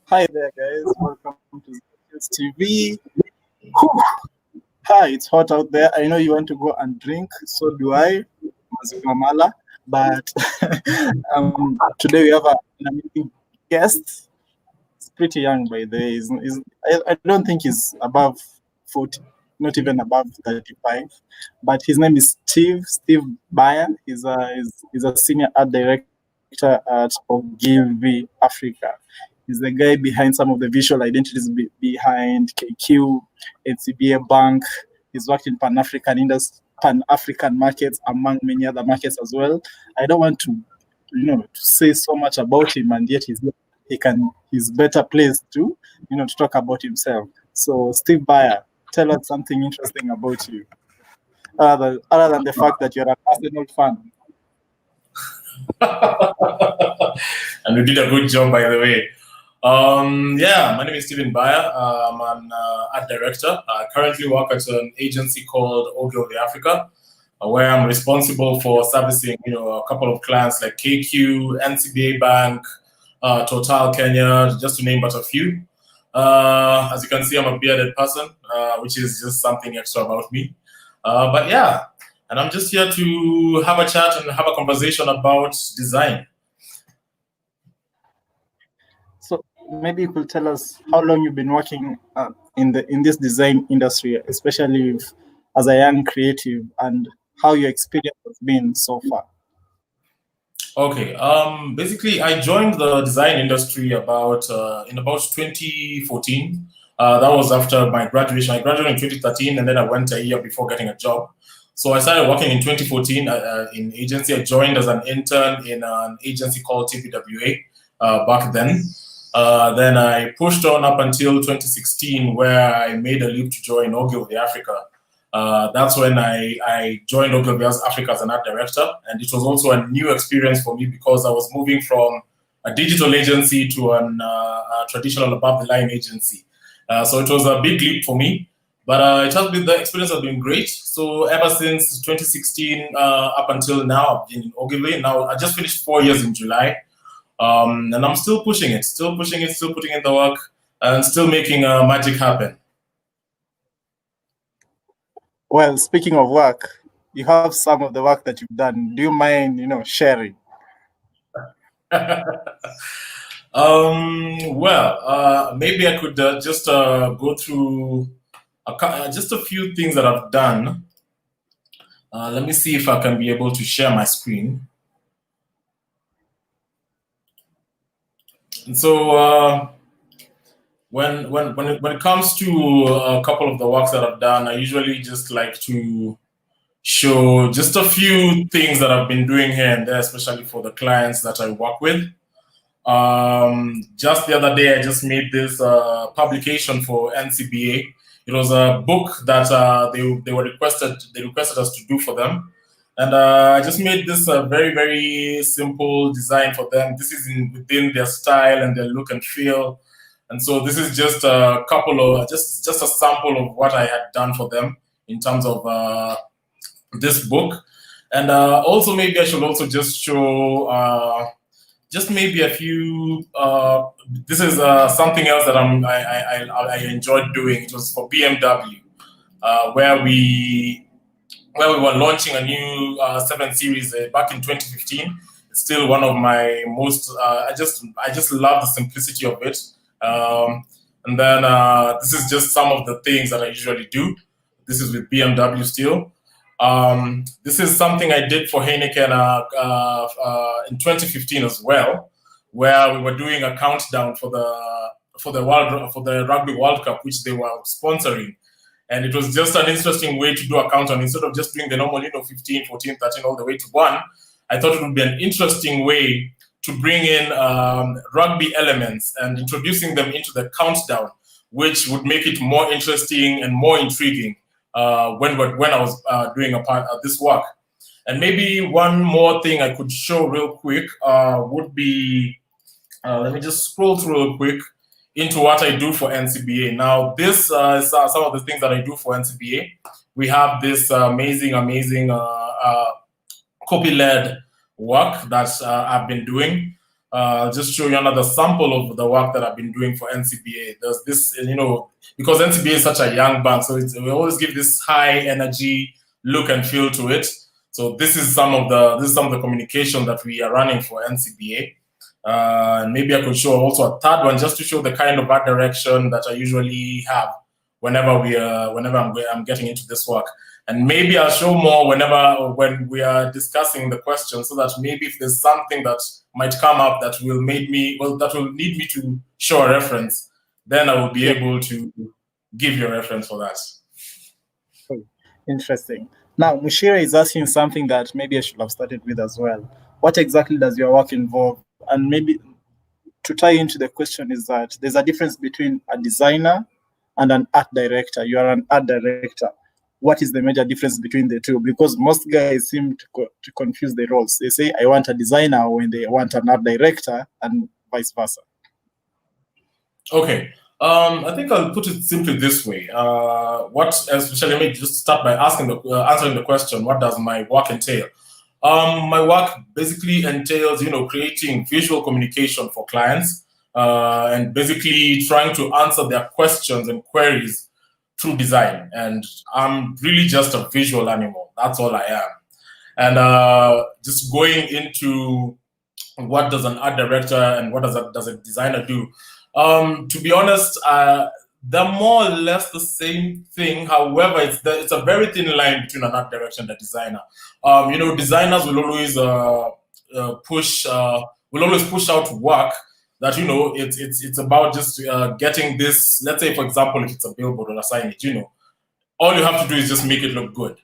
Hi there, guys. Welcome to this TV. Whew. Hi, it's hot out there. I know you want to go and drink. So do I, Maziwa Mala. But today we have an amazing guest. He's pretty young, by the way. I don't think he's above 40, not even above 35. But his name is Steve Baya. He's a senior art director at Ogilvy Africa. He's the guy behind some of the visual identities behind KQ, NCBA Bank. He's worked in Pan-African markets, among many other markets as well. I don't want to say so much about him, and yet he's better placed to talk about himself. So, Steve Baya, tell us something interesting about you, other than the fact that you're an Arsenal fan. And you did a good job, by the way. My name is Stephen Baya. I'm an art director. I currently work at an agency called Ogilvy Africa, where I'm responsible for servicing, a couple of clients like KQ, NCBA Bank, Total Kenya, just to name but a few. As you can see, I'm a bearded person, which is just something extra about me. And I'm just here to have a chat and have a conversation about design. So maybe you could tell us how long you've been working in this design industry, especially as a young creative, and how your experience has been so far. Okay. Basically, I joined the design industry in about 2014. That was after my graduation. I graduated in 2013, and then I went a year before getting a job. So I started working in 2014 in agency. I joined as an intern in an agency called TPWA back then. Then I pushed on up until 2016, where I made a leap to join Ogilvy Africa. That's when I joined Ogilvy Africa as an art director, and it was also a new experience for me because I was moving from a digital agency to a traditional above-the-line agency. So it was a big leap for me, but the experience has been great. So ever since 2016 up until now, I've been in Ogilvy. Now I just finished 4 years in July. And I'm still pushing it, still putting in the work, and still making magic happen. Well, speaking of work, you have some of the work that you've done. Do you mind, sharing? Maybe I could just go through just a few things that I've done. Let me see if I can be able to share my screen. And so when it comes to a couple of the works that I've done, I usually just like to show just a few things that I've been doing here and there, especially for the clients that I work with. Just the other day, I just made this publication for NCBA. It was a book that they requested us to do for them. And I just made this very, very simple design for them. This is within their style and their look and feel. And so this is just a couple of, just a sample of what I had done for them in terms of this book. And also maybe I should also just show just maybe a few, this is something else that I enjoyed doing. It was for BMW, where we were launching a new 7 series back in 2015. It's still one of my most, I just love the simplicity of it. And then this is just some of the things that I usually do. This is with BMW still. This is something I did for Heineken in 2015 as well, where we were doing a countdown for the Rugby World Cup, which they were sponsoring. And it was just an interesting way to do a countdown. Instead of just doing the normal, 15, 14, 13, all the way to 1, I thought it would be an interesting way to bring in rugby elements and introducing them into the countdown, which would make it more interesting and more intriguing when I was doing a part of this work. And maybe one more thing I could show real quick would be, let me just scroll through real quick into what I do for NCBA. Now, this is some of the things that I do for NCBA. We have this amazing copy-led work that I've been doing. I'll just show you another sample of the work that I've been doing for NCBA. There's this, because NCBA is such a young bank, so we always give this high energy look and feel to it. So this is some of the communication that we are running for NCBA. And maybe I could show also a third one just to show the kind of art direction that I usually have whenever I'm getting into this work. And maybe I'll show more when we are discussing the question, so that maybe if there's something that might come up that will need me to show a reference, then I will be able to give you a reference for that. Interesting. Now, Mushira is asking something that maybe I should have started with as well. What exactly does your work involve? And maybe to tie into the question is that there's a difference between a designer and an art director. You are an art director. What is the major difference between the two? Because most guys seem to confuse the roles. They say, I want a designer when they want an art director, and vice versa. Okay. I think I'll put it simply this way. Let me just start by answering the question, what does my work entail? My work basically entails, creating visual communication for clients, and basically trying to answer their questions and queries through design. And I'm really just a visual animal. That's all I am. And just going into what does an art director and what does a designer do? To be honest, they're more or less the same thing. However, it's a very thin line between an art director and a designer. Designers will always push out work that it's about just getting this. Let's say, for example, if it's a billboard or a signage, all you have to do is just make it look good.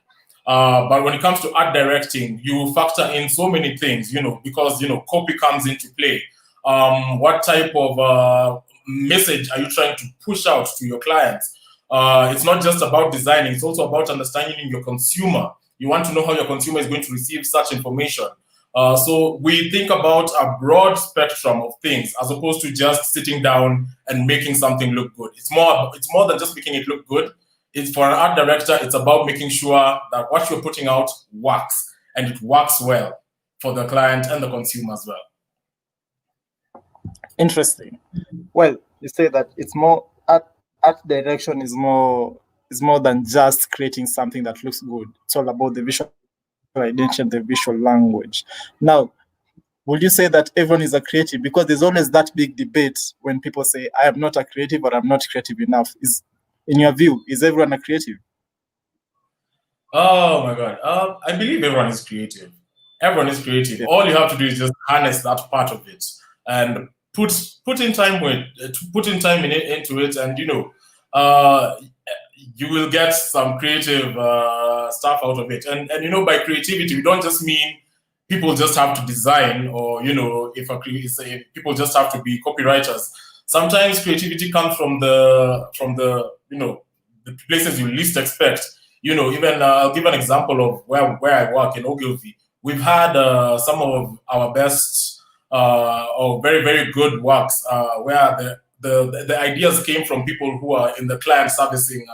But when it comes to art directing, you factor in so many things, because copy comes into play. What type of message are you trying to push out to your clients? It's not just about designing, it's also about understanding your consumer. You want to know how your consumer is going to receive such information. So we think about a broad spectrum of things as opposed to just sitting down and making something look good. It's more than just making it look good. It's for an art director, it's about making sure that what you're putting out works, and it works well for the client and the consumer as well. Interesting. Well, you say that it's more art direction is more than just creating something that looks good. It's all about the visual identity and the visual language. Now, would you say that everyone is a creative? Because there's always that big debate when people say, I am not a creative or I'm not creative enough. In your view, is everyone a creative? Oh my God. I believe everyone is creative. Everyone is creative. Yeah. All you have to do is just harness that part of it and put in time into it, and you will get some creative stuff out of it. And by creativity, we don't just mean people just have to design, or if people just have to be copywriters. Sometimes creativity comes from the the places you least expect. Even I'll give an example of where I work in Ogilvy. We've had some of our best or very, very good works where the ideas came from people who are in the client servicing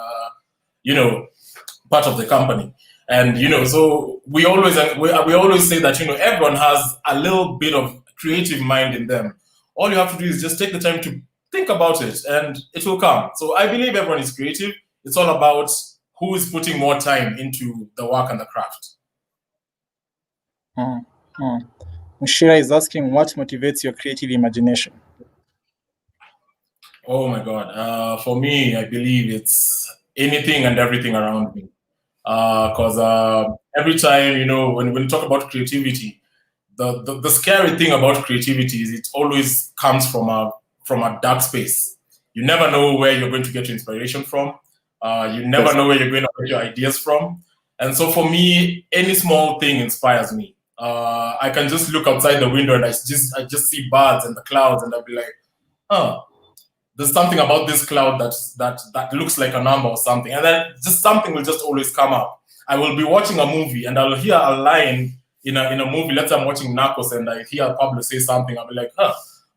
part of the company. And so we always say that everyone has a little bit of creative mind in them. All you have to do is just take the time to think about it, and it will come. So I believe everyone is creative. It's all about who is putting more time into the work and the craft. Mushira is asking, what motivates your creative imagination? Oh my God. For me, I believe it's anything and everything around me. Because every time, when we talk about creativity, the scary thing about creativity is it always comes from a dark space. You never know where you're going to get your inspiration from. You never know where you're going to get your ideas from. And so for me, any small thing inspires me. I can just look outside the window and I just see birds and the clouds, and I'll be like, there's something about this cloud that looks like a number or something. And then just something will just always come up. I will be watching a movie and I'll hear a line in a movie. Let's say I'm watching Narcos and I hear Pablo say something. I'll be like,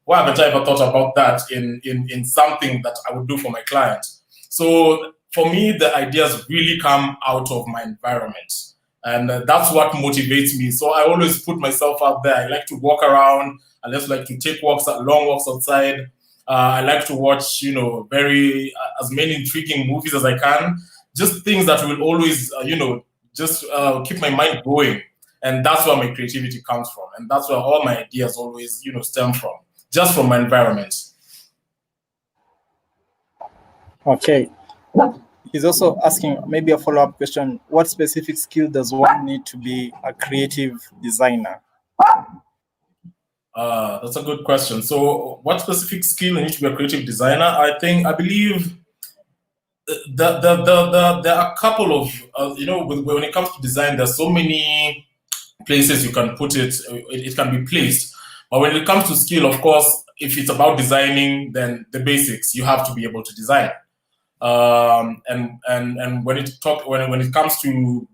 why haven't I ever thought about that in something that I would do for my client? So for me, the ideas really come out of my environment. and that's what motivates me. So I always put myself out there. I like to walk around. I just like to take walks, long walks outside. I like to watch, as many intriguing movies as I can. Just things that will always, just keep my mind going. And that's where my creativity comes from, and that's where all my ideas always, stem from, just from my environment. Okay. He's also asking maybe a follow-up question. What specific skill does one need to be a creative designer? That's a good question. So what specific skill you need to be a creative designer? I believe there are a couple of, when it comes to design, there's so many places you can put it. It can be placed. But when it comes to skill, of course, if it's about designing, then the basics, you have to be able to design. And when it comes to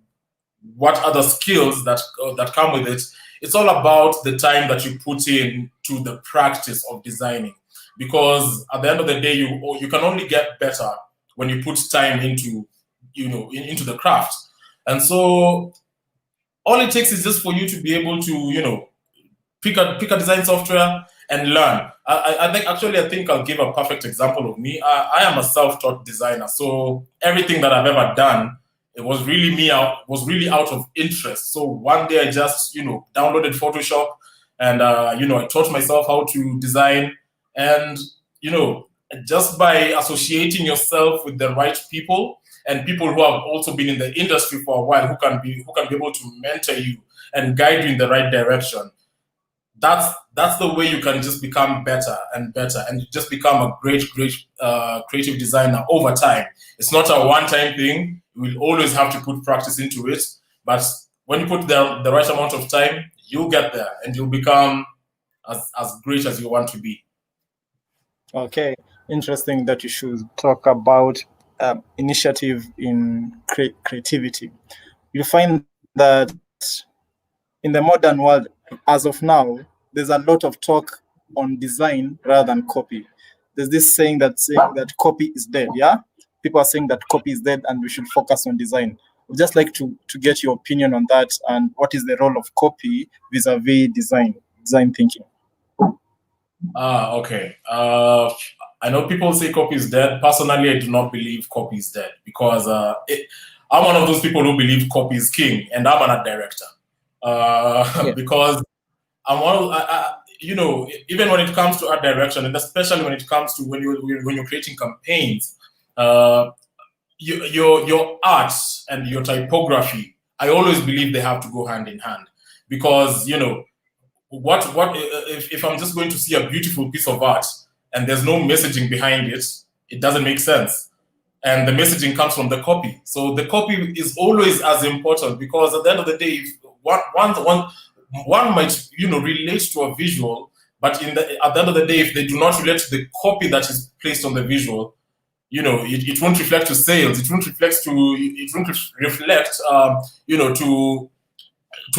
what other skills that come with it, it's all about the time that you put in to the practice of designing. Because at the end of the day, you can only get better when you put time into the craft. And so all it takes is just for you to be able to pick a design software and learn. I think I'll give a perfect example of me. I am a self-taught designer, so everything that I've ever done, it was really out of interest. So one day I just downloaded Photoshop, and I taught myself how to design, and just by associating yourself with the right people and people who have also been in the industry for a while, who can be able to mentor you and guide you in the right direction. That's the way you can just become better and better, and you just become a great creative designer over time. It's not a one-time thing. You will always have to put practice into it, but when you put the right amount of time, you'll get there and you'll become as great as you want to be. Okay, interesting that you should talk about initiative in creativity. You find that in the modern world, as of now, there's a lot of talk on design rather than copy. There's this saying that copy is dead. Yeah, people are saying that copy is dead and we should focus on design. I'd just like to get your opinion on that, and what is the role of copy vis-a-vis design thinking. Okay. I know people say copy is dead. Personally, I do not believe copy is dead, because I'm one of those people who believe copy is king, and I'm an art director. Because I'm even when it comes to art direction, and especially when it comes to when you're creating campaigns, your art and your typography, I always believe they have to go hand in hand, because what if I'm just going to see a beautiful piece of art and there's no messaging behind it, it doesn't make sense. And the messaging comes from the copy. So the copy is always as important, because at the end of the day, one might relate to a visual, but at the end of the day, if they do not relate to the copy that is placed on the visual, it won't reflect to sales. It won't reflect to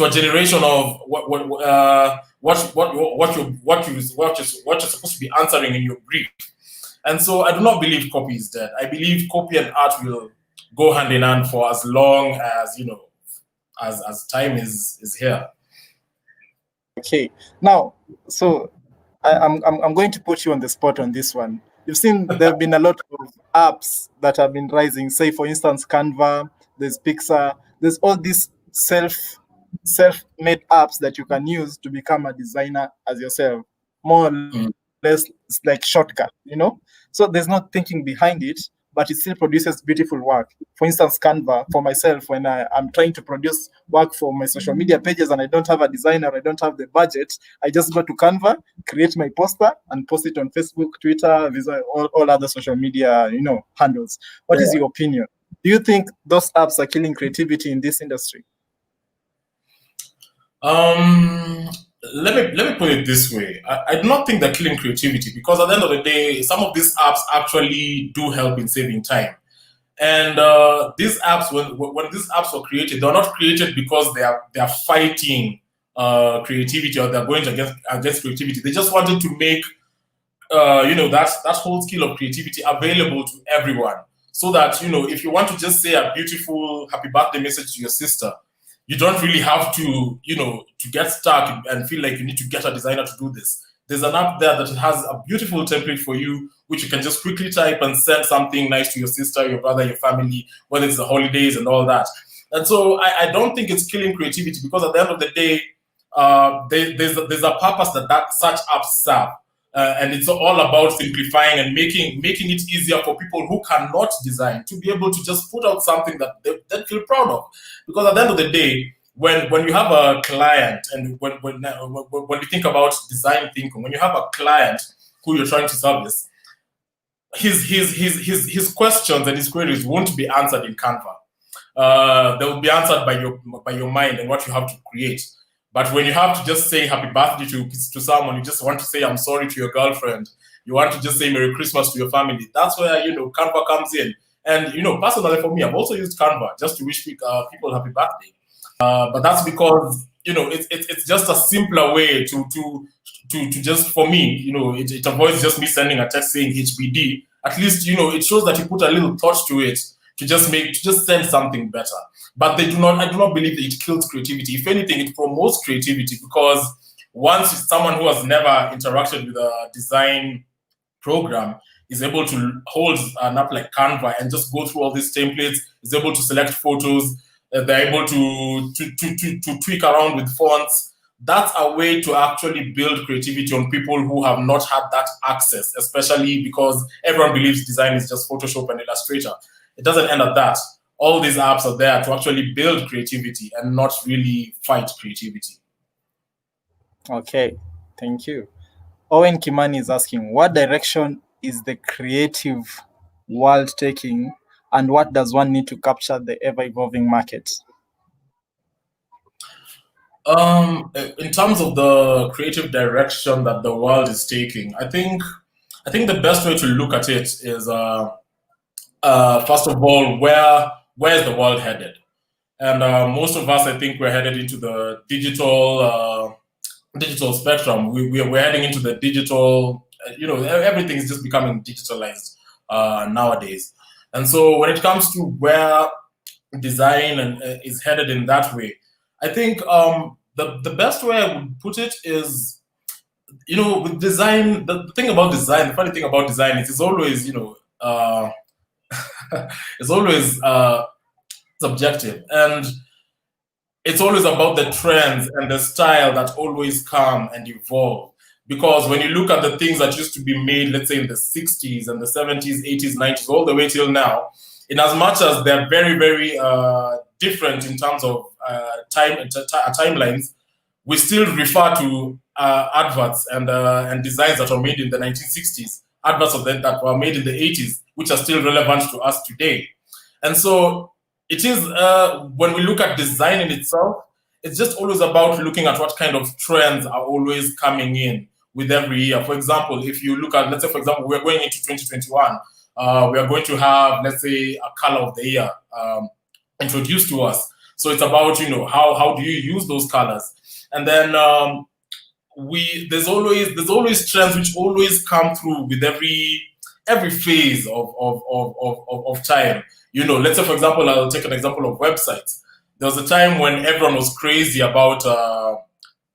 a generation of what you're supposed to be answering in your brief. And so I do not believe copy is dead. I believe copy and art will go hand in hand for as long as as time is here. Okay, now, so I'm going to put you on the spot on this one. You've seen there have been a lot of apps that have been rising. Say, for instance, Canva, there's Pixar, there's all these self-made apps that you can use to become a designer as yourself. More or less, it's like shortcut, So there's not thinking behind it, but it still produces beautiful work. For instance, Canva, for myself, when I'm trying to produce work for my social media pages and I don't have a designer, I don't have the budget, I just go to Canva, create my poster, and post it on Facebook, Twitter, all other social media, handles. What is your opinion? Do you think those apps are killing creativity in this industry? Let me put it this way. I do not think they're killing creativity, because at the end of the day, some of these apps actually do help in saving time. And these apps, when these apps were created, they're not created because they are fighting creativity, or they're going against creativity. They just wanted to make that whole skill of creativity available to everyone, so that if you want to just say a beautiful happy birthday message to your sister, you don't really have to, to get stuck and feel like you need to get a designer to do this. There's an app there that has a beautiful template for you, which you can just quickly type and send something nice to your sister, your brother, your family, whether it's the holidays and all that. And so I don't think it's killing creativity, because at the end of the day, there's a purpose that such apps serve. And it's all about simplifying and making it easier for people who cannot design to be able to just put out something that they feel proud of. Because at the end of the day, when you have a client, and when you think about design thinking, when you have a client who you're trying to service, his questions and his queries won't be answered in Canva. They will be answered by your mind and what you have to create. But when you have to just say happy birthday to someone, you just want to say I'm sorry to your girlfriend, you want to just say Merry Christmas to your family, that's where, Canva comes in. And, personally for me, I've also used Canva just to wish people happy birthday. But that's because, it's just a simpler way to just, for me, it avoids just me sending a text saying HBD. At least, it shows that you put a little thought to it to just send something better. But I do not believe that it kills creativity. If anything, it promotes creativity, because once someone who has never interacted with a design program is able to hold an app like Canva and just go through all these templates, is able to select photos, they're able to tweak around with fonts. That's a way to actually build creativity on people who have not had that access, especially because everyone believes design is just Photoshop and Illustrator. It doesn't end at that. All these apps are there to actually build creativity and not really fight creativity. Okay, thank you. Owen Kimani is asking, what direction is the creative world taking, and what does one need to capture the ever-evolving market? In terms of the creative direction that the world is taking, I think the best way to look at it is, first of all, where is the world headed? And most of us, I think, we're headed into the digital spectrum. We're heading into the digital. Everything is just becoming digitalized nowadays. And so when it comes to where design is headed in that way, I think the best way I would put it is, with design, the thing about design, the funny thing about design is it's always, it's always subjective, and it's always about the trends and the style that always come and evolve. Because when you look at the things that used to be made, let's say in the 60s and the 70s, 80s, 90s, all the way till now, in as much as they're very, very different in terms of timelines, we still refer to adverts and designs that were made in the 1960s, adverts that were made in the 80s, which are still relevant to us today. And so it is, when we look at design in itself, it's just always about looking at what kind of trends are always coming in with every year. For example, if you look at, let's say, for example, we're going into 2021, we are going to have, let's say, a color of the year introduced to us. So it's about, how do you use those colors? And then there's always trends which always come through with every phase of time. Let's say, for example, I'll take an example of websites. There was a time when everyone was crazy about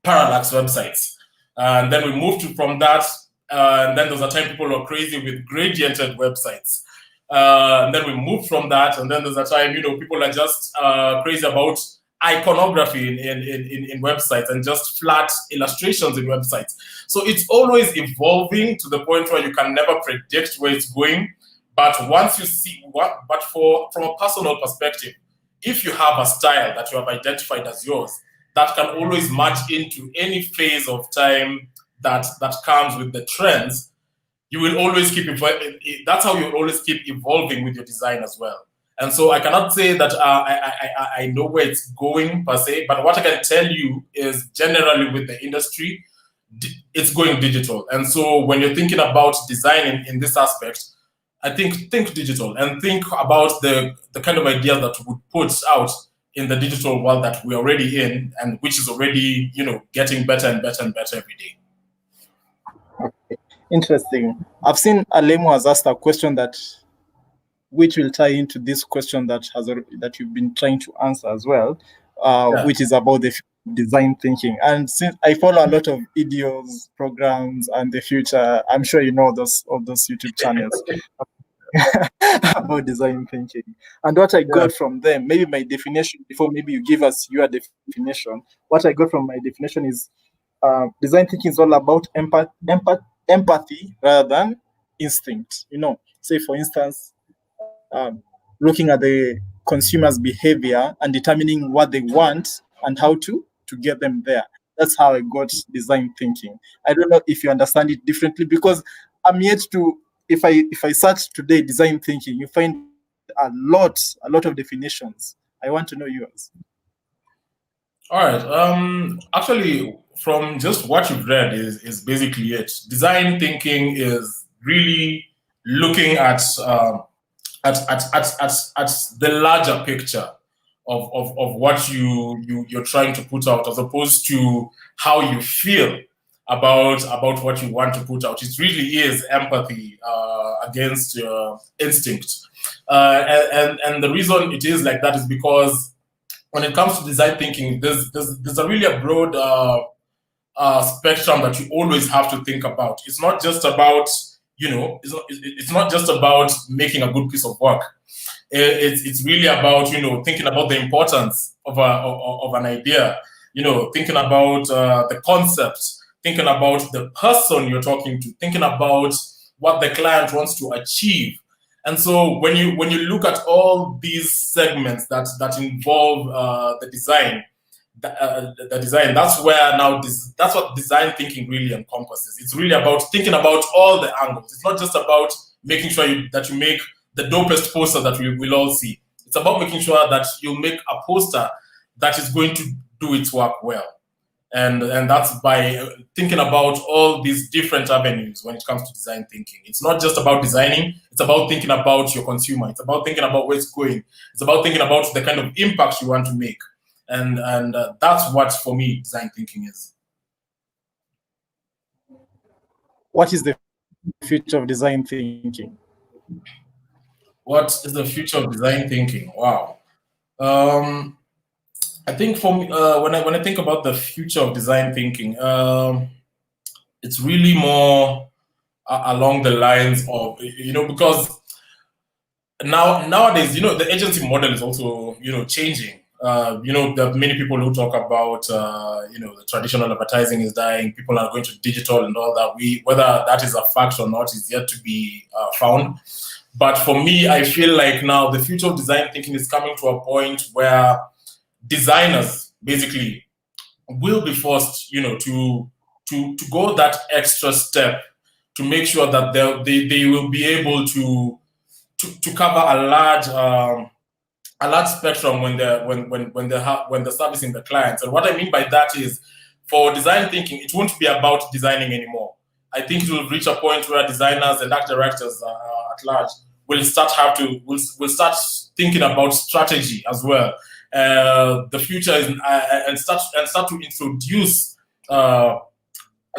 parallax websites. And then we moved from that. And then there was a time people were crazy with gradiented websites. And then we moved from that. And then there's a time, people are just crazy about iconography in websites and just flat illustrations in websites. So it's always evolving to the point where you can never predict where it's going. But once you see from a personal perspective, if you have a style that you have identified as yours, that can always match into any phase of time that comes with the trends, you will always keep evolving. That's how you will always keep evolving with your design as well. And so I cannot say that I know where it's going per se, but what I can tell you is generally with the industry, it's going digital. And so when you're thinking about design in this aspect, I think digital and think about the kind of ideas that we would put out in the digital world that we're already in, and which is already, getting better and better and better every day. Okay. Interesting. I've seen Alemu has asked a question which will tie into this question that you've been trying to answer as well. Yeah. which is about the design thinking. And since I follow a lot of videos, programs, and the future, I'm sure you know those of those YouTube channels about design thinking. And what I Yeah. got from them, maybe my definition before maybe you give us your definition. What I got from my definition is design thinking is all about empathy rather than instinct. Say for instance, looking at the consumer's behavior and determining what they want and how to get them there. That's how I got design thinking. I don't know if you understand it differently because I'm yet to. If I search today design thinking, you find a lot of definitions. I want to know yours. All right. Actually, from just what you've read is basically it. Design thinking is really looking at the larger picture of what you're trying to put out, as opposed to how you feel about what you want to put out. It really is empathy against instinct, and the reason it is like that is because when it comes to design thinking, there's a really a broad spectrum that you always have to think about. It's not just about it's not just about making a good piece of work. It's really about thinking about the importance of an idea. Thinking about the concept, thinking about the person you're talking to, thinking about what the client wants to achieve. And so when you look at all these segments that involve the design, the design, that's where now that's what design thinking really encompasses. It's really about thinking about all the angles. It's not just about making sure that you make the dopest poster that we will all see. It's about making sure that you make a poster that is going to do its work well. And that's by thinking about all these different avenues when it comes to design thinking. It's not just about designing, it's about thinking about your consumer. It's about thinking about where it's going. It's about thinking about the kind of impact you want to make. And that's what, for me, design thinking is. What is the future of design thinking? What is the future of design thinking? Wow. Um, I think for me, when I think about the future of design thinking, it's really more along the lines of because nowadays the agency model is also changing. There are many people who talk about the traditional advertising is dying. People are going to digital and all that. Whether that is a fact or not is yet to be found. But for me, I feel like now the future of design thinking is coming to a point where designers basically will be forced, to go that extra step to make sure that they will be able to cover a large spectrum when they're servicing the clients. And what I mean by that is, for design thinking, it won't be about designing anymore. I think it will reach a point where designers and art directors at large will start thinking about strategy as well. The future is and start to introduce a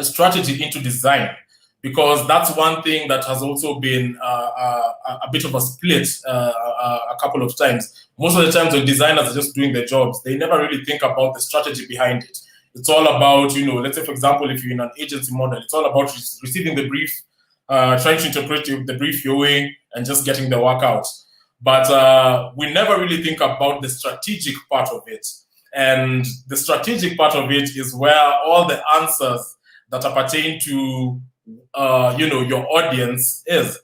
strategy into design, because that's one thing that has also been a bit of a split a couple of times. Most of the times when designers are just doing their jobs, they never really think about the strategy behind it. It's all about, let's say, for example, if you're in an agency model, it's all about receiving the brief, trying to interpret the brief your way, and just getting the work out. But we never really think about the strategic part of it. And the strategic part of it is where all the answers that pertain to your audience is.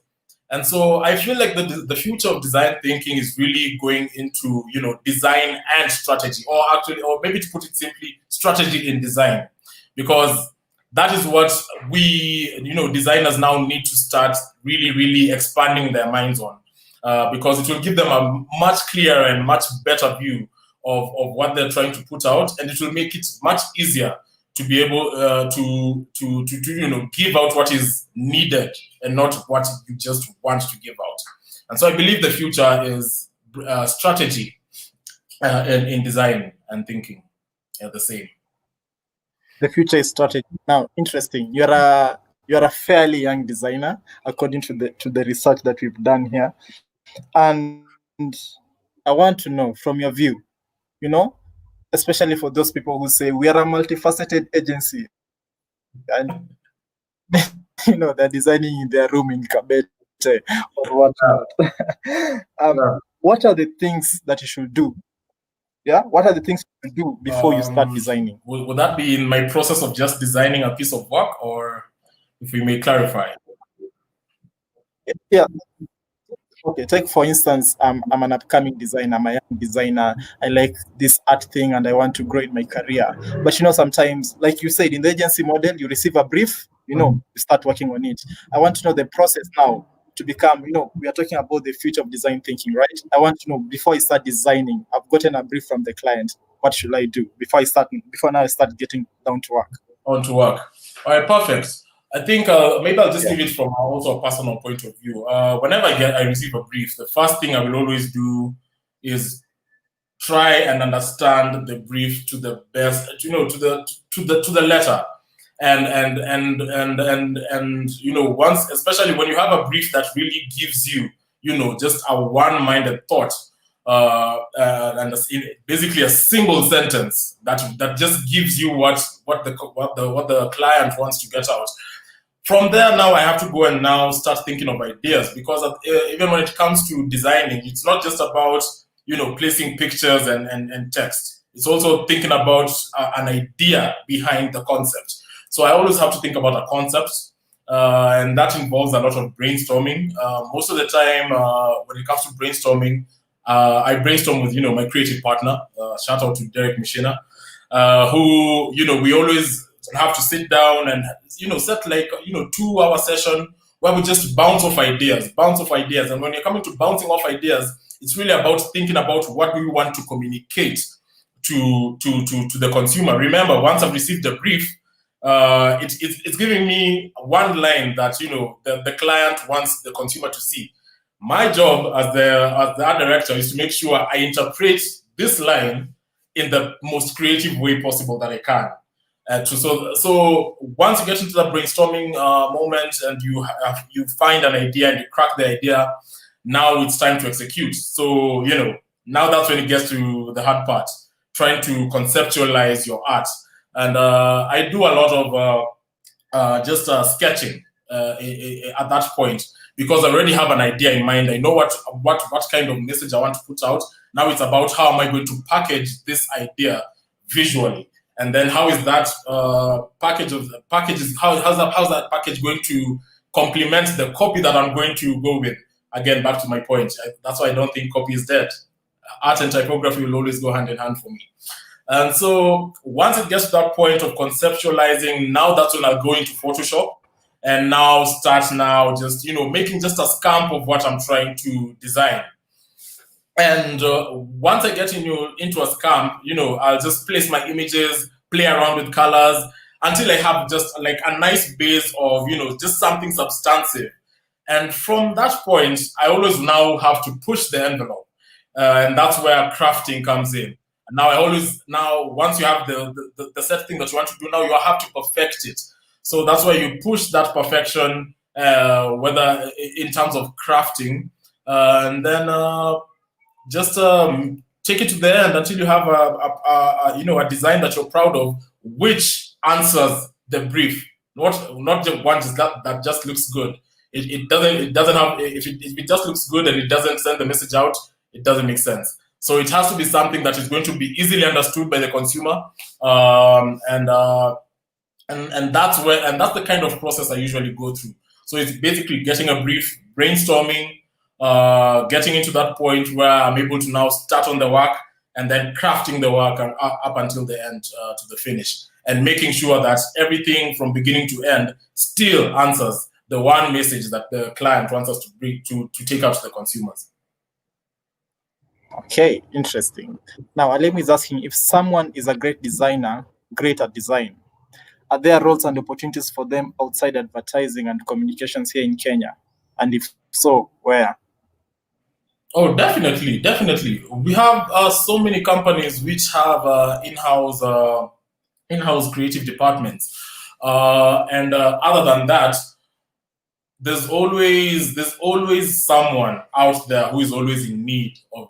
And so I feel like the future of design thinking is really going into design and strategy, or actually, or maybe to put it simply, strategy in design, because that is what we designers now need to start really expanding their minds on, because it will give them a much clearer and much better view of what they're trying to put out, and it will make it much easier to be able to give out what is needed and not what you just want to give out. And so I believe the future is strategy in design and thinking are the same. The future is strategy. Now, interesting. You're a fairly young designer, according to the research that we've done here, and I want to know from your view, you know, especially for those people who say we are a multifaceted agency, and they're designing in their room in Kabete or whatnot. Yeah. What are the things that you should do? Yeah, what are the things you should do before you start designing? Would that be in my process of just designing a piece of work, or if we may clarify? Yeah. Okay, take for instance, I'm an upcoming designer, I'm a young designer. I like this art thing and I want to grow in my career. But sometimes, like you said, in the agency model, you receive a brief, you start working on it. I want to know the process now to become, we are talking about the future of design thinking, right? I want to know before I start designing, I've gotten a brief from the client. What should I do before now I start getting down to work? On to work. All right, perfect. I think maybe I'll just give it from also a personal point of view. Whenever I receive a brief, the first thing I will always do is try and understand the brief to the best, to the letter, and once, especially when you have a brief that really gives you, just a one-minded thought, and basically a single sentence that just gives you what the client wants to get out. From there, now I have to go and now start thinking of ideas, because even when it comes to designing, it's not just about placing pictures and text. It's also thinking about an idea behind the concept. So I always have to think about a concept, and that involves a lot of brainstorming. Most of the time, when it comes to brainstorming, I brainstorm with my creative partner. Shout out to Derek Mishina, who we always have to sit down and set like 2-hour session where we just bounce off ideas. And when you're coming to bouncing off ideas, it's really about thinking about what do we want to communicate to the consumer. Remember, once I've received the brief, it's giving me one line that the client wants the consumer to see. My job as the art director is to make sure I interpret this line in the most creative way possible that I can. So once you get into the brainstorming moment and you find an idea and you crack the idea, now it's time to execute. So now that's when it gets to the hard part, trying to conceptualize your art. And I do a lot of just sketching at that point, because I already have an idea in mind. I know what kind of message I want to put out. Now it's about how am I going to package this idea visually, and then how is that how's that package going to complement the copy that I'm going to go with? Again, back to my point. That's why I don't think copy is dead. Art and typography will always go hand in hand for me. And so once it gets to that point of conceptualizing, now that's when I'll go into Photoshop and now start just making just a stamp of what I'm trying to design. And once I get into a stamp, I'll just place my images, play around with colors until I have just like a nice base of just something substantive. And from that point, I always now have to push the envelope, and that's where crafting comes in. And now once you have the set thing that you want to do, now you have to perfect it. So that's why you push that perfection, whether in terms of crafting, and then just take it to the end until you have a design that you're proud of, which answers the brief. Not just one that just looks good. It doesn't have, if it just looks good and it doesn't send the message out, it doesn't make sense. So it has to be something that is going to be easily understood by the consumer, and that's the kind of process I usually go through. So it's basically getting a brief, brainstorming, getting into that point where I'm able to now start on the work, and then crafting the work up until the end, to the finish, and making sure that everything from beginning to end still answers the one message that the client wants us to bring to take out to the consumers. Okay, interesting. Now, Alem is asking, if someone is a great designer, great at design, are there roles and opportunities for them outside advertising and communications here in Kenya? And if so, where? Oh, definitely. We have so many companies which have in-house creative departments, and other than that, there's always someone out there who is always in need of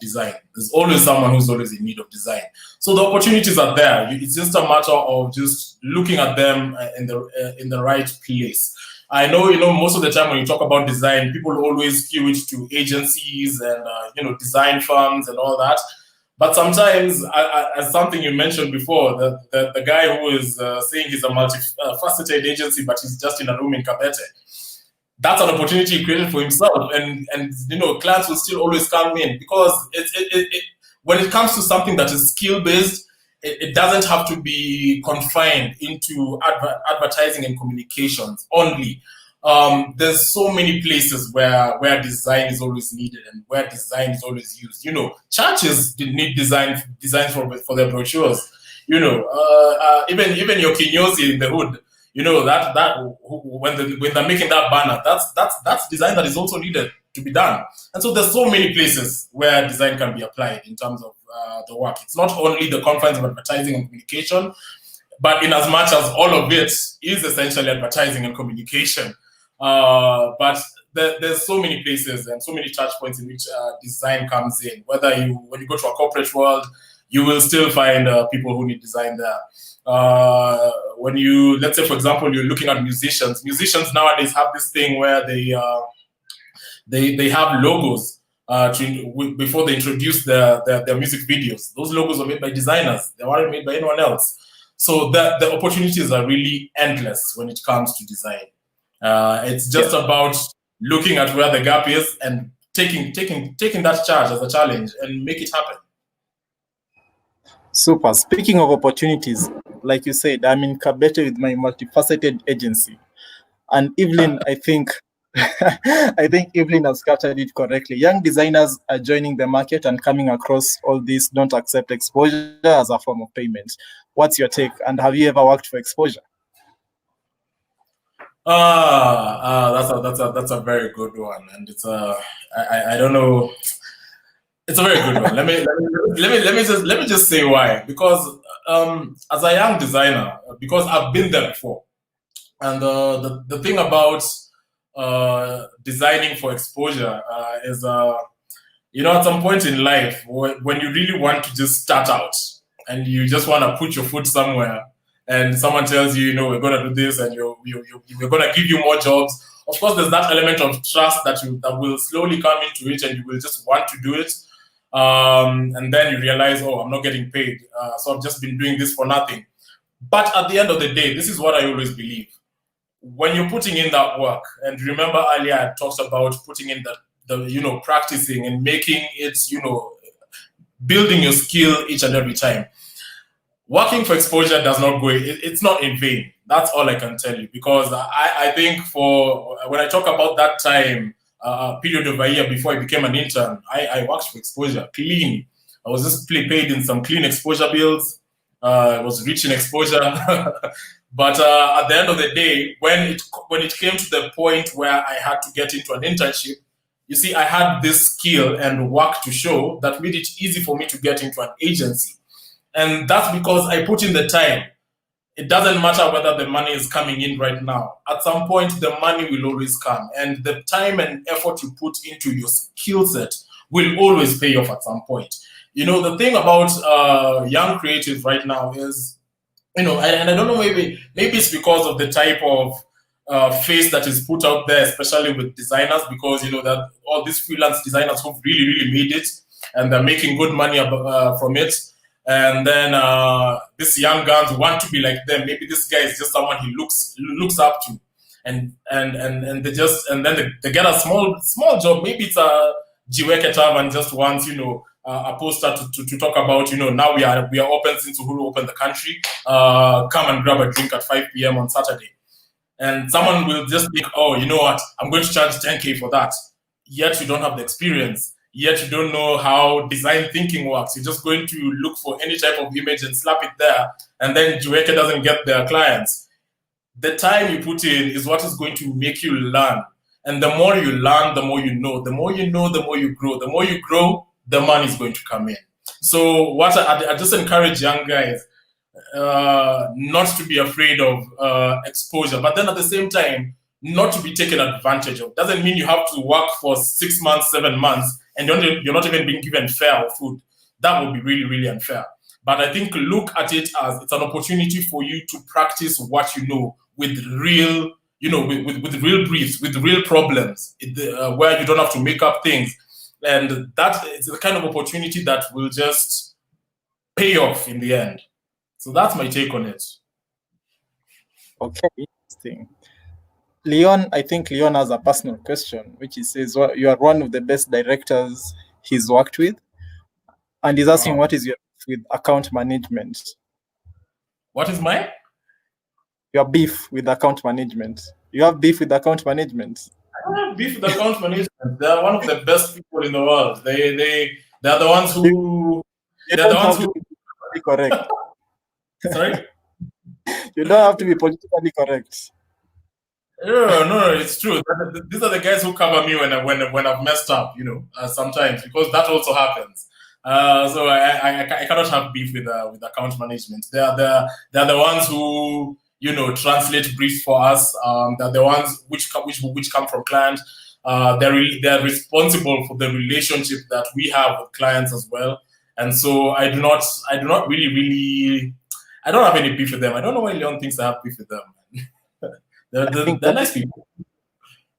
design. There's always someone who's always in need of design. So the opportunities are there. It's just a matter of just looking at them in the right place. I know, most of the time when you talk about design, people always skew it to agencies and design firms and all that. But sometimes, as something you mentioned before, the guy who is saying he's a multifaceted agency, but he's just in a room in Kabete, that's an opportunity he created for himself. And clients will still always come in, because when it comes to something that is skill-based, it doesn't have to be confined into advertising and communications only. There's so many places where design is always needed and where design is always used. Churches need designs for their brochures. Even your kinyozi in the hood. When they're making that banner, that's design that is also needed to be done. And so there's so many places where design can be applied in terms of the work. It's not only the confines of advertising and communication, but in as much as all of it is essentially advertising and communication. But there's so many places and so many touch points in which design comes in. When you go to a corporate world, you will still find people who need design there. Let's say, for example, you're looking at musicians. Musicians nowadays have this thing where they have logos before they introduce their music videos. Those logos are made by designers. They weren't made by anyone else. So the opportunities are really endless when it comes to design. It's just about looking at where the gap is and taking that charge as a challenge and make it happen. Super. Speaking of opportunities, like you said, I'm in Kabete with my multifaceted agency. And Evelyn, I think Evelyn has captured it correctly. Young designers are joining the market and coming across all this don't accept exposure as a form of payment. What's your take? And have you ever worked for exposure? That's a very good one. And it's I don't know. It's a very good one. Let me just say why. Because as a young designer, because I've been there before, and the thing about designing for exposure is at some point in life when you really want to just start out and you just want to put your foot somewhere, and someone tells you, we're going to do this, and we're going to give you more jobs. Of course, there's that element of trust that will slowly come into it, and you will just want to do it. And then you realize, I'm not getting paid, so I've just been doing this for nothing. But at the end of the day, this is what I always believe. When you're putting in that work, and remember earlier I talked about putting in the practicing and making it, building your skill each and every time. Working for exposure does not go, it's not in vain. That's all I can tell you, because I think when I talk about that time, period of a year before I became an intern, I worked for exposure, clean. I was just paid in some clean exposure bills. I was rich in exposure. But at the end of the day, when it came to the point where I had to get into an internship, you see, I had this skill and work to show that made it easy for me to get into an agency. And that's because I put in the time. It doesn't matter whether the money is coming in right now. At some point, the money will always come. And the time and effort you put into your skill set will always pay off at some point. The thing about young creatives right now is, and I don't know, maybe it's because of the type of face that is put out there, especially with designers, because, that all these freelance designers who've really, really made it, and they're making good money from it. And then these young guns want to be like them. Maybe this guy is just someone he looks up to, and then they get a small job. Maybe it's a Jiweke Tavern just wants a poster to talk about now we are open since Uhuru opened the country. Come and grab a drink at 5 p.m. on Saturday, and someone will just think, you know what, I'm going to charge 10K for that. Yet you don't have the experience. Yet you don't know how design thinking works. You're just going to look for any type of image and slap it there, and then Juweke doesn't get their clients. The time you put in is what is going to make you learn. And the more you learn, the more you know. The more you know, the more you grow. The more you grow, the money is going to come in. So what I just encourage young guys not to be afraid of exposure. But then at the same time, not to be taken advantage of. Doesn't mean you have to work for 6 months, 7 months, and you're not even being given fair food. That would be really, really unfair. But I think look at it as it's an opportunity for you to practice what you know with real, with real briefs, with real problems, where you don't have to make up things. And that is the kind of opportunity that will just pay off in the end. So that's my take on it. Okay, interesting. Leon, I think Leon has a personal question, which he says, well, you are one of the best directors he's worked with. And he's asking, what is your beef with account management? What is mine? Your beef with account management. You have beef with account management? I don't have beef with account management. They're one of the best people in the world. They're the ones who... They're the ones who... Be correct. Sorry? You don't have to be politically correct. No, it's true. These are the guys who cover me when I've messed up, sometimes, because that also happens. So I cannot have beef with account management. They're the ones who translate briefs for us. They're the ones which come from clients. They're responsible for the relationship that we have with clients as well. And so I do not really I don't have any beef with them. I don't know why Leon thinks I have beef with them. They're nice people.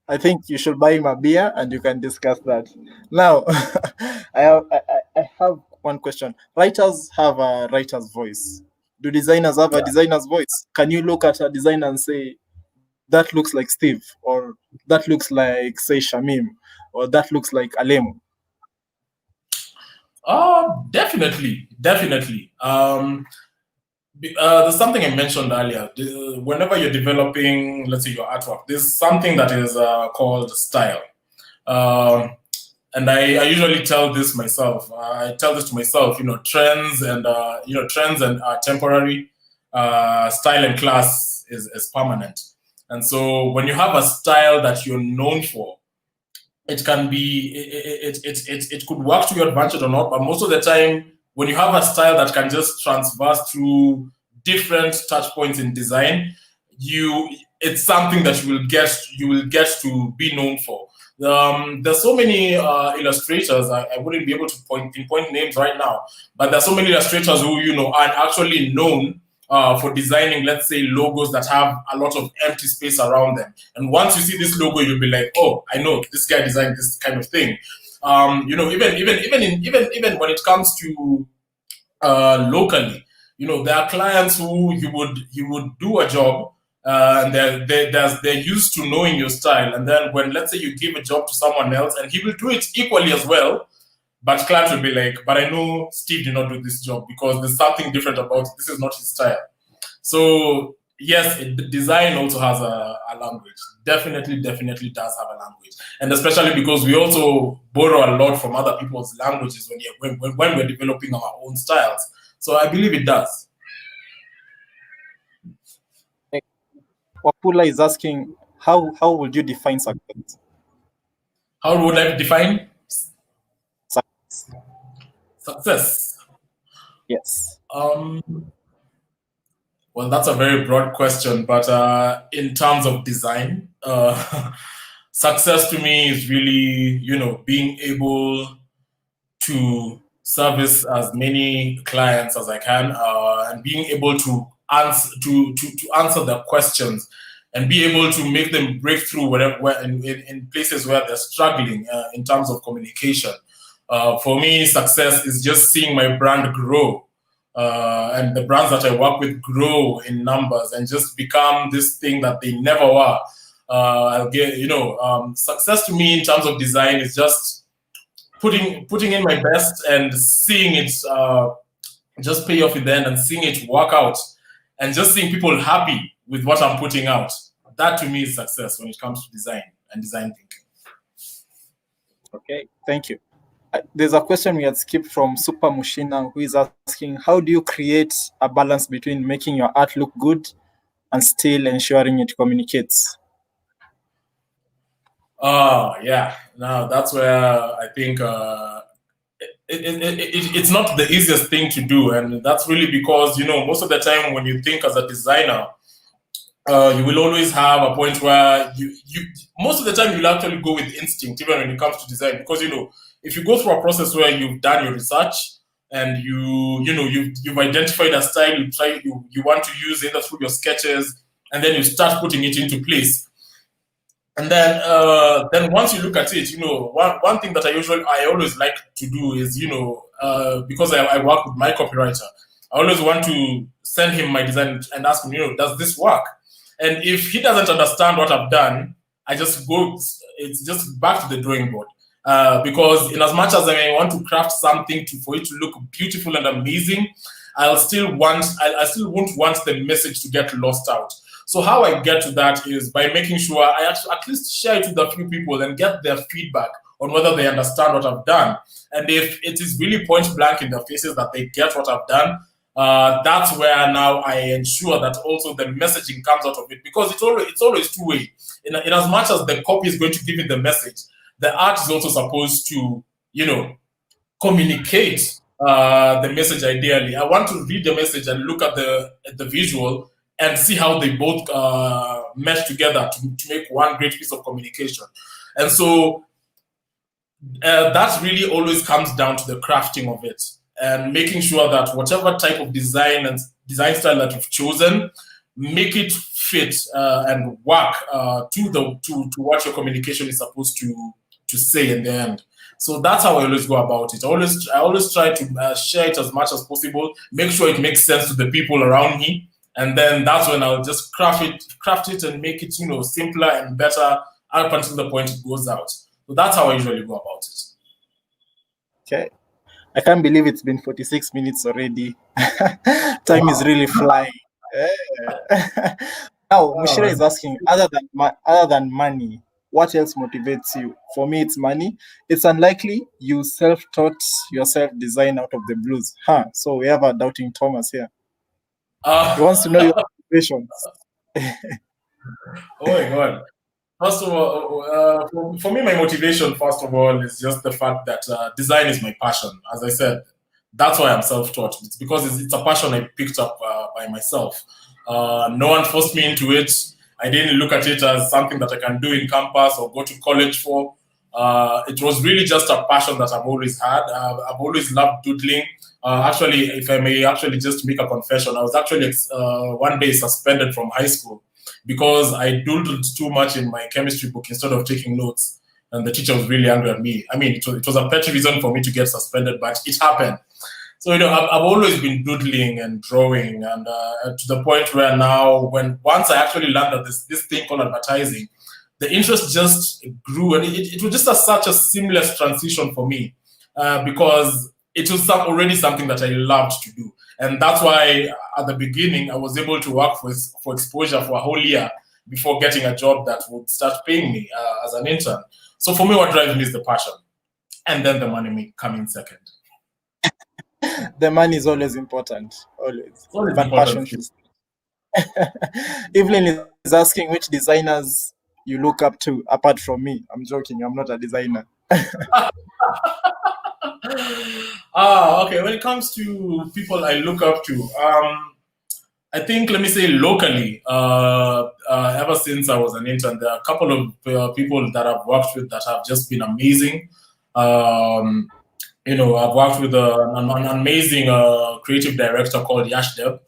I think you should buy him a beer and you can discuss that. Now, I have one question. Writers have a writer's voice. Do designers have a designer's voice? Can you look at a designer and say, that looks like Steve, or that looks like, say, Shamim, or that looks like Alemu? Definitely. There's something I mentioned earlier. Whenever you're developing, let's say, your artwork, there's something that is called style. And I usually tell this myself. I tell this to myself. Trends and temporary. Style and class is permanent. And so when you have a style that you're known for, it can be it could work to your advantage or not. But most of the time, when you have a style that can just transverse through different touch points in design, it's something that you will get to be known for. There's so many illustrators. I wouldn't be able to pinpoint names right now, but there's so many illustrators who are actually known for designing, let's say, logos that have a lot of empty space around them. And once you see this logo, you'll be like, oh, I know this guy designed this kind of thing. Even when it comes to locally, there are clients who you would do a job, and they're used to knowing your style, and then when, let's say, you give a job to someone else and he will do it equally as well, but clients will be like, but I know Steve did not do this job because there's something different about it. This is not his style. So yes, design also has a language. Definitely does have a language. And especially because we also borrow a lot from other people's languages when we're developing our own styles. So I believe it does. Wapula is asking, how would you define success? How would I define success? Yes. Well, that's a very broad question, but in terms of design, success to me is really, being able to service as many clients as I can, and being able to answer their questions and be able to make them break through in places where they're struggling in terms of communication. For me, success is just seeing my brand grow. And the brands that I work with grow in numbers and just become this thing that they never were. Success to me in terms of design is just putting in my best and seeing it just pay off in the end, and seeing it work out, and just seeing people happy with what I'm putting out. That to me is success when it comes to design and design thinking. Okay, thank you. There's a question we had skipped from Super Mushina, who is asking, how do you create a balance between making your art look good and still ensuring it communicates? Yeah. Now that's where I think it's not the easiest thing to do, and that's really because most of the time when you think as a designer, you will always have a point where you most of the time you'll actually go with instinct even when it comes to design, because if you go through a process where you've done your research and you've identified a style you want to use either through your sketches, and then you start putting it into place. And then once you look at it, one thing that I always like to do is, because I work with my copywriter, I always want to send him my design and ask him, does this work? And if he doesn't understand what I've done, I just go, it's just back to the drawing board. Because in as much as I want to craft something for it to look beautiful and amazing, I still won't want the message to get lost out. So how I get to that is by making sure I actually at least share it with a few people and get their feedback on whether they understand what I've done. And if it is really point blank in their faces that they get what I've done, that's where now I ensure that also the messaging comes out of it, because it's always two way. In as much as the copy is going to give it the message, the art is also supposed to, communicate the message ideally. I want to read the message and look at the visual and see how they both mesh together to make one great piece of communication. And so that really always comes down to the crafting of it and making sure that whatever type of design and design style that you've chosen, make it fit and work to what your communication is supposed to say in the end. So that's how I always go about it. I always try to share it as much as possible, make sure it makes sense to the people around me, and then that's when I'll just craft it and make it simpler and better up until the point it goes out. So that's how I usually go about it. Okay. I can't believe it's been 46 minutes already. Time is really flying. Now, Mushira is asking, other than money, what else motivates you? For me, it's money. It's unlikely you self-taught yourself design out of the blues. So we have a doubting Thomas here. He wants to know your motivations. Oh my God. First of all, for me, my motivation, first of all, is just the fact that design is my passion. As I said, that's why I'm self-taught. It's because it's a passion I picked up by myself. No one forced me into it. I didn't look at it as something that I can do in campus or go to college for. It was really just a passion that I've always had. I've always loved doodling. Actually, if I may actually just make a confession, I was actually one day suspended from high school because I doodled too much in my chemistry book instead of taking notes. And the teacher was really angry at me. I mean, it was a petty reason for me to get suspended, but it happened. So, I've always been doodling and drawing, and to the point where now, once I actually learned that this thing called advertising, the interest just grew, and it was just such a seamless transition for me because it was already something that I loved to do. And that's why at the beginning, I was able to work for exposure for a whole year before getting a job that would start paying me as an intern. So for me, what drives me is the passion. And then the money may come in second. The money is always important. Always. But important. passion is. Evelyn is asking which designers you look up to apart from me. I'm joking. I'm not a designer. Okay. When it comes to people I look up to, I think, let me say locally, ever since I was an intern, there are a couple of people that I've worked with that have just been amazing. I've worked with an amazing creative director called Yashdeb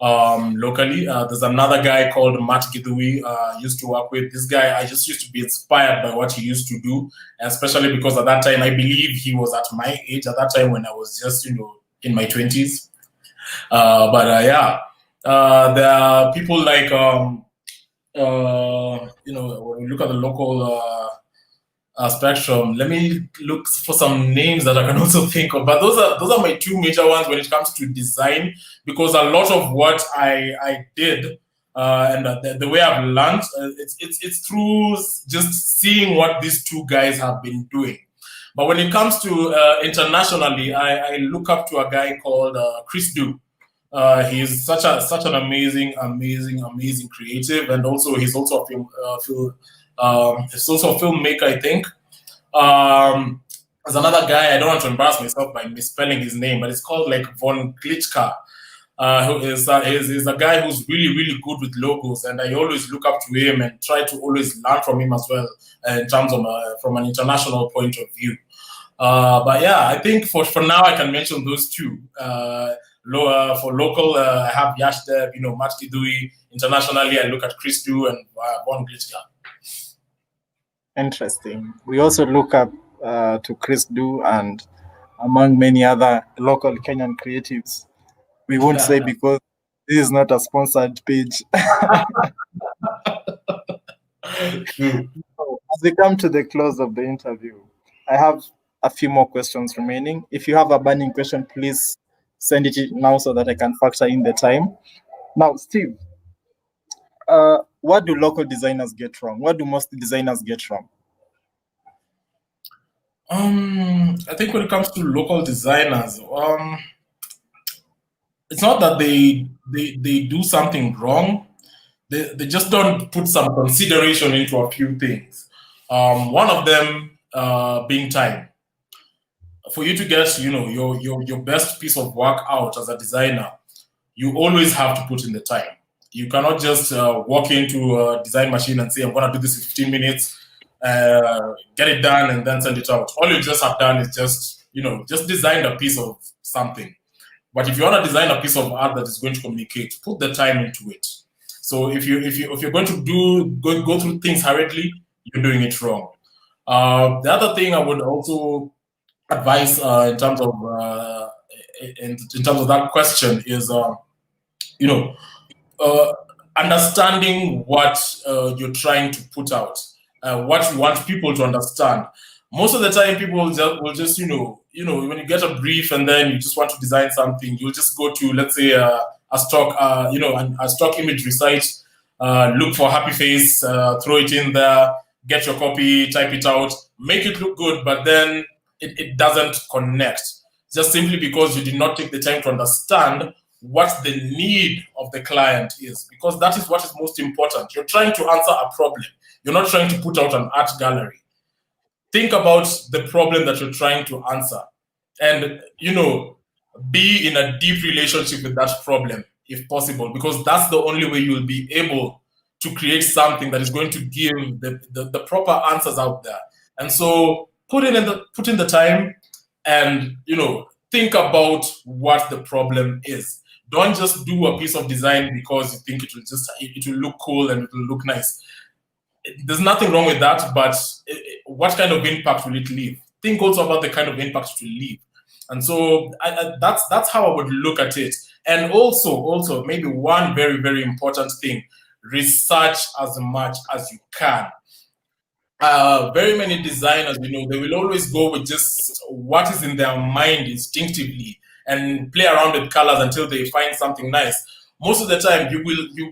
locally. There's another guy called Matt Gidui I used to work with. This guy, I just used to be inspired by what he used to do, especially because at that time, I believe he was at my age at that time when I was just, in my 20s. There are people like, when we look at the local spectrum, let me look for some names that I can also think of. But those are my two major ones when it comes to design, because a lot of what I did and the way I've learned, it's through just seeing what these two guys have been doing. But when it comes to internationally, I look up to a guy called Chris Du. He's such an amazing creative, and also he's also a filmmaker, I think. There's another guy, I don't want to embarrass myself by misspelling his name, but it's called like Von Glitchka. He's a guy who's really, really good with logos, and I always look up to him and try to always learn from him as well in terms of from an international point of view. But yeah, I think for now I can mention those two. For local, I have Yash there, Matt Kidui. Internationally, I look at Chris Du and Von Glitchka. Interesting. We also look up to Chris Du and among many other local Kenyan creatives. We won't say because this is not a sponsored page. As we come to the close of the interview, I have a few more questions remaining. If you have a burning question, please send it now so that I can factor in the time. Now, Steve, what do local designers get wrong? What do most designers get wrong? I think when it comes to local designers, it's not that they do something wrong. They just don't put some consideration into a few things. One of them being time. For you to get, your best piece of work out as a designer, you always have to put in the time. You cannot just walk into a design machine and say, I'm going to do this in 15 minutes, get it done, and then send it out. All you just have done is just design a piece of something. But if you want to design a piece of art that is going to communicate, put the time into it. So if you're going to go through things hurriedly, you're doing it wrong. The other thing I would also advise in terms of that question is understanding what you're trying to put out, what you want people to understand. Most of the time, people will just when you get a brief and then you just want to design something, you'll just go to, let's say, a stock a stock imagery site, look for happy face, throw it in there, get your copy, type it out, make it look good, but then it doesn't connect, just simply because you did not take the time to understand what the need of the client is, because that is what is most important. You're trying to answer a problem. You're not trying to put out an art gallery. Think about the problem that you're trying to answer and, be in a deep relationship with that problem if possible, because that's the only way you'll be able to create something that is going to give the proper answers out there. And so put in the time and, think about what the problem is. Don't just do a piece of design because you think it will look cool and it will look nice. There's nothing wrong with that, but what kind of impact will it leave? Think also about the kind of impact it will leave. And so that's how I would look at it. And also maybe one very, very important thing, research as much as you can. Very many designers, they will always go with just what is in their mind instinctively and play around with colors until they find something nice. Most of the time, you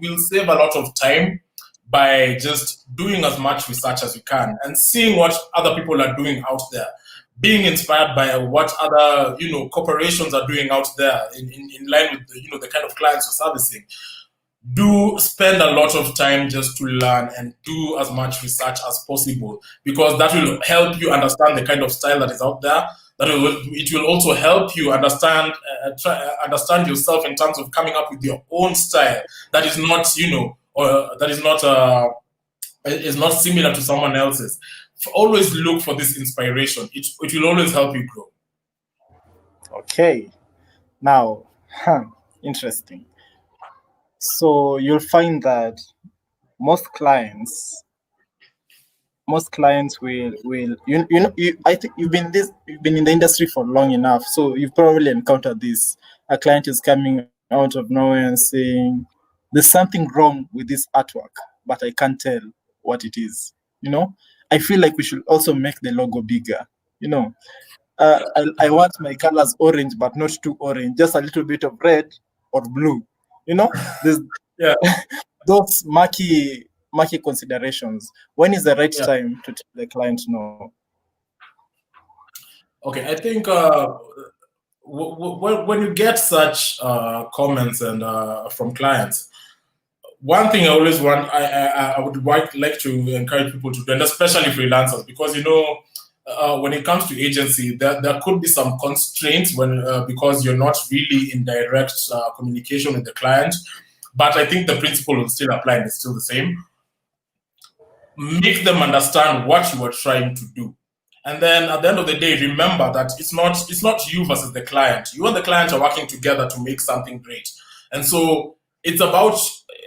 will save a lot of time by just doing as much research as you can and seeing what other people are doing out there, being inspired by what other corporations are doing out there in line with the kind of clients you're servicing. Do spend a lot of time just to learn and do as much research as possible, because that will help you understand the kind of style that is out there. It will also help you understand yourself in terms of coming up with your own style that is not is not similar to someone else's. Always look for this inspiration. It will always help you grow. Okay. Now, interesting. So you'll find that most clients will I think you've been in the industry for long enough, so you've probably encountered this. A client is coming out of nowhere and saying, there's something wrong with this artwork, but I can't tell what it is. I feel like we should also make the logo bigger. I want my colors orange, but not too orange, just a little bit of red or blue. There's those murky considerations. When is the right time to tell the client no? Okay, I think when you get such comments and from clients, one thing I always want, I would like to encourage people to do, and especially freelancers, because when it comes to agency, there could be some constraints when because you're not really in direct communication with the client. But I think the principle will still apply and it's still the same. Make them understand what you are trying to do. And then at the end of the day, remember that it's not you versus the client. You and the client are working together to make something great. And so it's about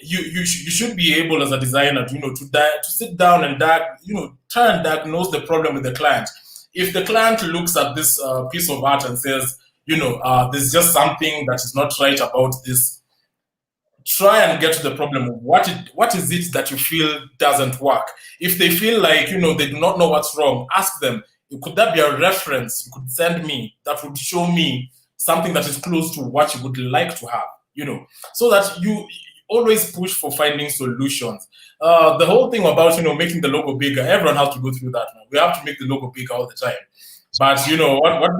you should be able as a designer to sit down and try and diagnose the problem with the client. If the client looks at this piece of art and says, there's just something that is not right about this, try and get to the problem of what is it that you feel doesn't work. If they feel like they do not know what's wrong, ask them, could that be a reference you could send me that would show me something that is close to what you would like to have, so that you always push for finding solutions. The whole thing about making the logo bigger, everyone has to go through that now. We have to make the logo bigger all the time. But what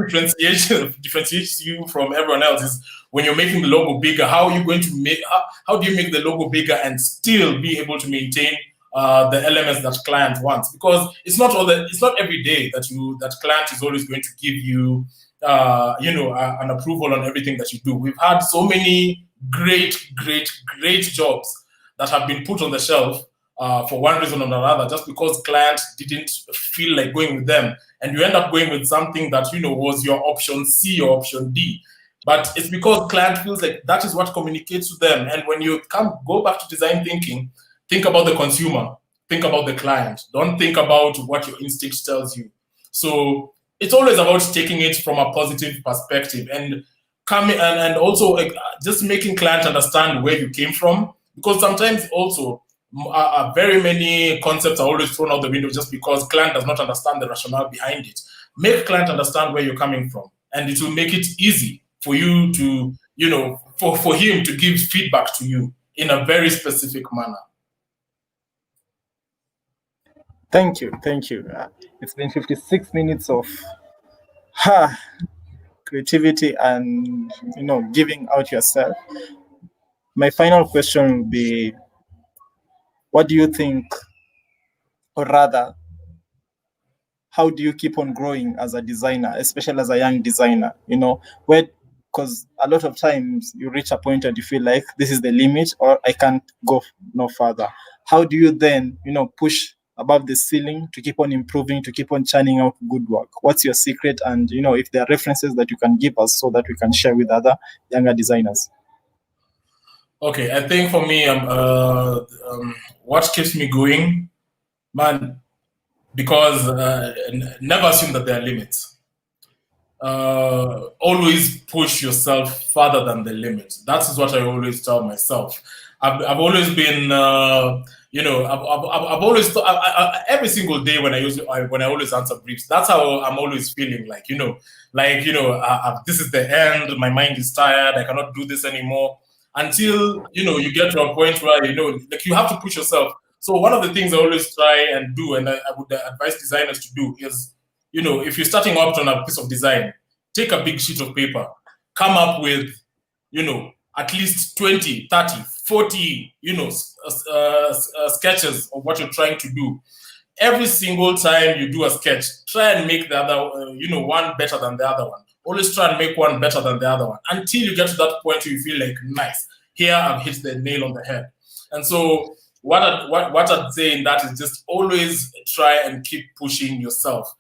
differentiates you from everyone else is when you're making the logo bigger, how are you going to make how do you make the logo bigger and still be able to maintain the elements that client wants? Because it's not every day that client is always going to give you an approval on everything that you do. We've had so many great jobs that have been put on the shelf for one reason or another, just because clients didn't feel like going with them, and you end up going with something that was your option C or option D. But it's because client feels like that is what communicates to them. And when you go back to design thinking, think about the consumer, think about the client. Don't think about what your instinct tells you. So it's always about taking it from a positive perspective and coming and also just making clients understand where you came from, because sometimes also very many concepts are always thrown out the window just because client does not understand the rationale behind it. Make client understand where you're coming from, and it will make it easy for you to, for him to give feedback to you in a very specific manner. Thank you. It's been 56 minutes of creativity and giving out yourself. My final question would be, what do you think, or rather, how do you keep on growing as a designer, especially as a young designer? Because a lot of times you reach a point and you feel like this is the limit, or I can't go no further. How do you then, push above the ceiling to keep on improving, to keep on churning out good work? What's your secret? And, if there are references that you can give us so that we can share with other younger designers. Okay, I think for me, what keeps me going, man, because never assume that there are limits. Always push yourself further than the limit. That is what I always tell myself. I've always been, I've always thought, every single day when I always answer briefs, that's how I'm always feeling like, this is the end. My mind is tired. I cannot do this anymore. Until you get to a point where you have to push yourself. So one of the things I always try and do, and I would advise designers to do, is if you're starting out on a piece of design, take a big sheet of paper, come up with at least 20, 30, 40 sketches of what you're trying to do. Every single time you do a sketch, try and make the other one better than the other one. Always try and make one better than the other one until you get to that point where you feel like, nice, here I've hit the nail on the head. And so what I'd say in that is just always try and keep pushing yourself.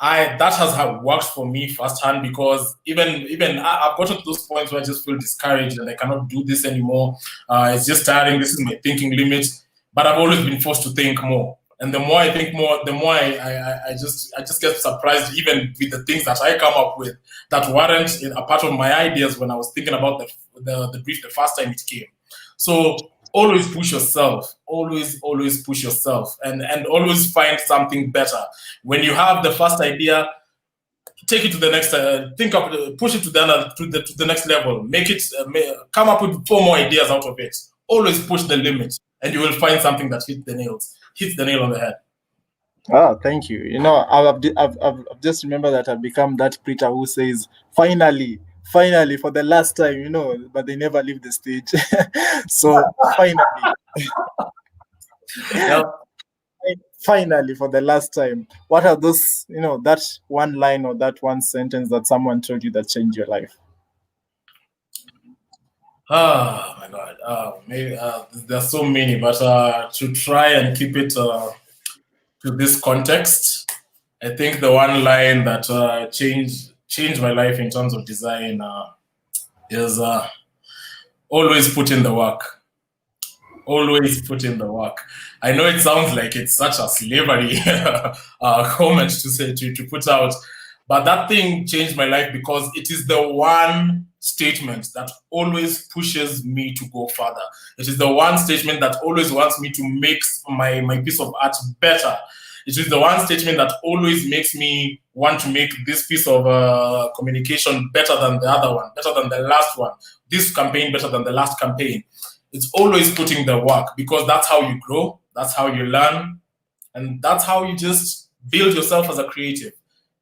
That has worked for me firsthand, because even I've gotten to those points where I just feel discouraged and I cannot do this anymore. It's just tiring. This is my thinking limit. But I've always been forced to think more. And the more I think more, the more I just get surprised, even with the things that I come up with that weren't a part of my ideas when I was thinking about the brief the first time it came. So always push yourself, always push yourself, and always find something better. When you have the first idea, take it to the next. Push it to the next level. Make it come up with 4 more ideas out of it. Always push the limit, and you will find something that hits the nail on the head. Thank you. I've just remembered that I've become that preacher who says, finally, for the last time, but they never leave the stage. So finally. Yep. finally, for the last time, what are those, that one line or that one sentence that someone told you that changed your life? Oh my God. Maybe there's so many, but to try and keep it to this context, I think the one line that changed my life in terms of design is always put in the work. Always put in the work. I know it sounds like it's such a slavery comment to say to put out, but that thing changed my life because it is the one statement that always pushes me to go further. It is the one statement that always wants me to make my piece of art better. It is the one statement that always makes me want to make this piece of communication better than the other one, better than the last one, this campaign better than the last campaign. It's always putting the work because that's how you grow, that's how you learn, and that's how you just build yourself as a creative.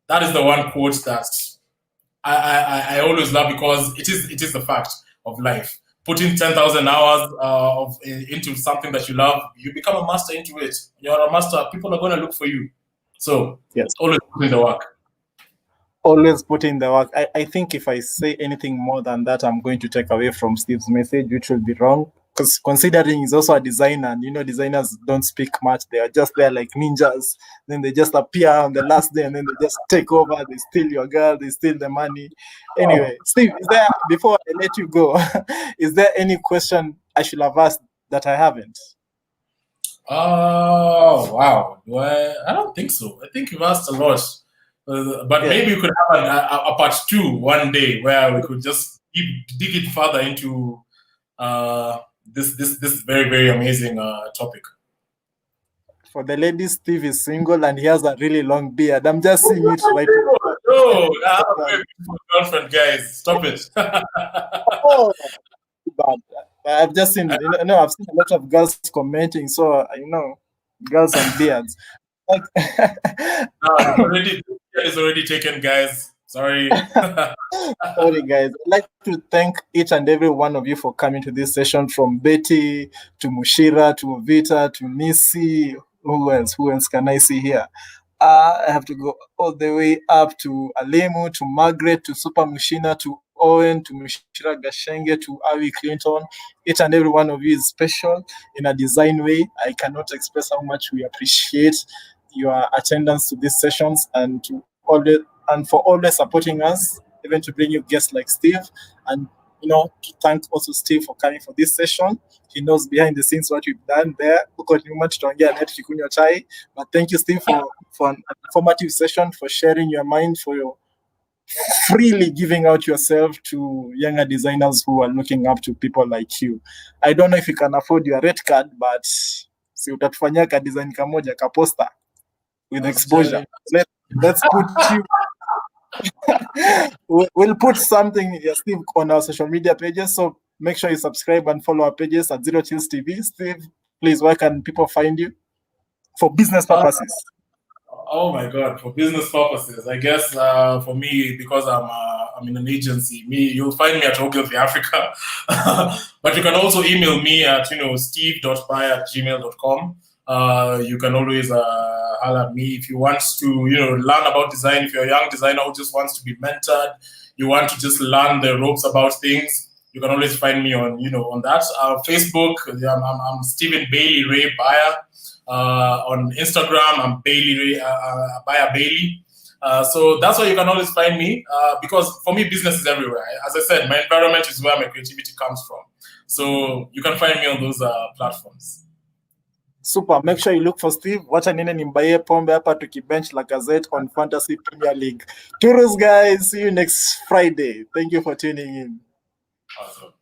That is the one quote that I always love because it is the fact of life. Putting 10,000 hours into something that you love, you become a master into it. You're a master. People are going to look for you. So yes, always putting the work. Always put in the work. I think if I say anything more than that, I'm going to take away from Steve's message, which will be wrong. Because considering he's also a designer, and designers don't speak much. They are just there like ninjas. Then they just appear on the last day and then they just take over. They steal your girl, they steal the money. Anyway, Steve, before I let you go, is there any question I should have asked that I haven't? Oh, wow. I don't think so. I think you've asked a lot. But maybe we could have a part 2 one day where we could just dig it further into this very, very amazing topic. For the ladies, Steve is single and he has a really long beard. I'm just seeing it right now. No, I have a very beautiful girlfriend, guys. Stop it. Oh, bad. I've just seen, I've seen a lot of girls commenting. So, girls and beards. Like, it's already taken, guys. Sorry. Sorry, guys. I'd like to thank each and every one of you for coming to this session, from Betty to Mushira to Vita to Nisi. Who else can I see here? I have to go all the way up to Alemu, to Margaret, to Super Mushina, to Owen, to Mushira Gashenge, to Avi Clinton. Each and every one of you is special in a design way. I cannot express how much we appreciate your attendance to these sessions and for always supporting us, even to bring you guests like Steve. And to thank also Steve for coming for this session. He knows behind the scenes what we've done there. But thank you, Steve, for an informative session, for sharing your mind, for your freely giving out yourself to younger designers who are looking up to people like you. I don't know if you can afford your red card, but si utatufanyia ka design kamoja ka poster with exposure. Let's put you. We'll put something, Steve, on our social media pages. So make sure you subscribe and follow our pages at Zero Chills TV. Steve, please, where can people find you for business purposes? Oh my God, for business purposes, I guess for me, because I'm in an agency, you'll find me at Ogilvy Africa. But you can also email me at steve.baya@gmail.com. You can always holler at me if you want to learn about design. If you're a young designer who just wants to be mentored, you want to just learn the ropes about things, you can always find me on on that. Facebook, I'm Stephen Bailey Ray Baya. On Instagram, I'm Bailey Baya Bailey. So that's why you can always find me, because for me, business is everywhere. As I said, my environment is where my creativity comes from. So you can find me on those platforms. Super. Make sure you look for Steve. Wacha nene nimbaye pombe hapa tukibench la Gazette on Fantasy Premier League. Tourists, guys. See you next Friday. Thank you for tuning in. Awesome.